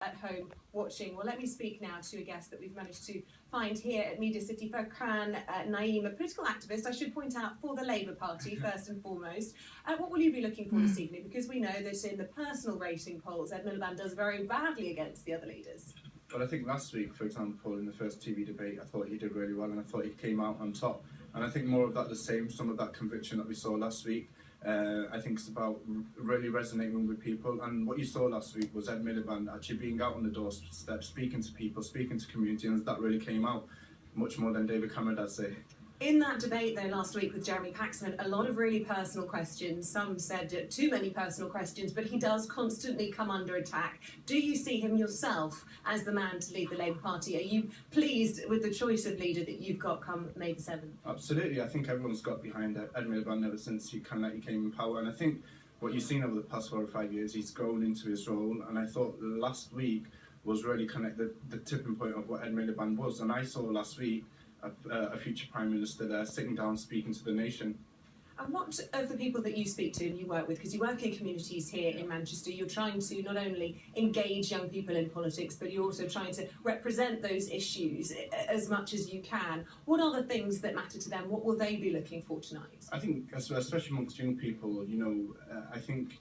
at home watching. Well, let me speak now to a guest that we've managed to find here at Media City, Furqan Naeem, a political activist, I should point out, for the Labour Party, first and foremost. What will you be looking for this evening? Because we know that in the personal rating polls, Ed Miliband does very badly against the other leaders. Well, I think last week, for example, in the first TV debate, I thought he did really well and I thought he came out on top. And I think more of that the same, some of that conviction that we saw last week. I think it's about really resonating with people, and what you saw last week was Ed Miliband actually being out on the doorstep, speaking to people, speaking to community, and that really came out much more than David Cameron does say. In that debate, though, last week with Jeremy Paxman, a lot of really personal questions. Some said too many personal questions, but he does constantly come under attack. Do you see him yourself as the man to lead the Labour Party? Are you pleased with the choice of leader that you've got come May the 7th? Absolutely. I think everyone's got behind Ed Miliband ever since he came in power, and I think what you've seen over the past 4 or 5 years, he's grown into his role, and I thought last week was really the tipping point of what Ed Miliband was, and I saw last week a future Prime Minister there sitting down speaking to the nation. And what of the people that you speak to and you work with, because you work in communities here in Manchester, you're trying to not only engage young people in politics, but you're also trying to represent those issues as much as you can. What are the things that matter to them? What will they be looking for tonight? I think, especially amongst young people, I think,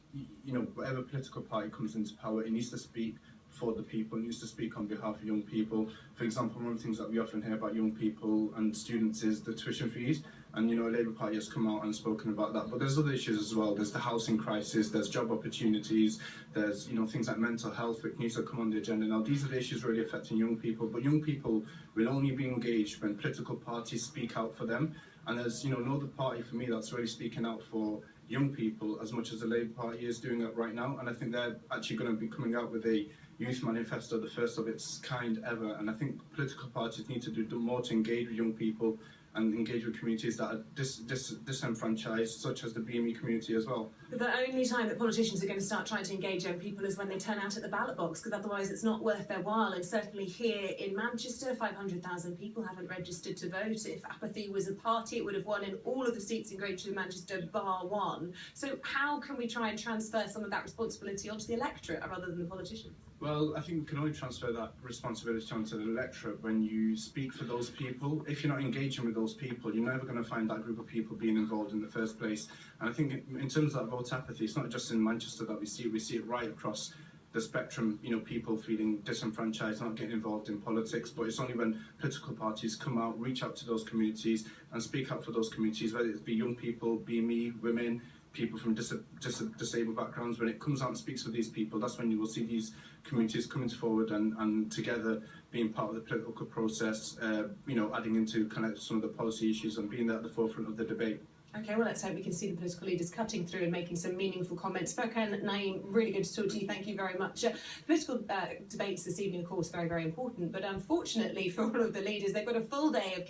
whatever political party comes into power, it needs to speak for the people, needs to speak on behalf of young people. For example, one of the things that we often hear about young people and students is the tuition fees, and Labour Party has come out and spoken about that, but there's other issues as well. There's the housing crisis, there's job opportunities, there's things like mental health which needs to come on the agenda. Now these are the issues really affecting young people, but young people will only be engaged when political parties speak out for them, and there's no other party for me that's really speaking out for young people as much as the Labour Party is doing it right now, and I think they're actually going to be coming out with a youth manifesto, the first of its kind ever, and I think political parties need to do more to engage with young people and engage with communities that are disenfranchised, such as the BAME community as well. But the only time that politicians are going to start trying to engage young people is when they turn out at the ballot box, because otherwise it's not worth their while. And certainly here in Manchester, 500,000 people haven't registered to vote. If apathy was a party, it would have won in all of the seats in Greater Manchester, bar one. So how can we try and transfer some of that responsibility onto the electorate rather than the politicians? Well, I think you can only transfer that responsibility onto the electorate when you speak for those people. If you're not engaging with those people, you're never going to find that group of people being involved in the first place. And I think in terms of that vote apathy, it's not just in Manchester that we see it right across the spectrum, people feeling disenfranchised, not getting involved in politics, but it's only when political parties come out, reach out to those communities and speak out for those communities, whether it be young people, BME, women, people from disabled backgrounds. When it comes out and speaks for these people, that's when you will see these communities coming forward and together being part of the political process, adding into kind of some of the policy issues and being there at the forefront of the debate. Okay, well, let's hope we can see the political leaders cutting through and making some meaningful comments. Furqan Naeem, really good to talk to you. Thank you very much. Political debates this evening, of course, very, very important. But unfortunately for all of the leaders, they've got a full day of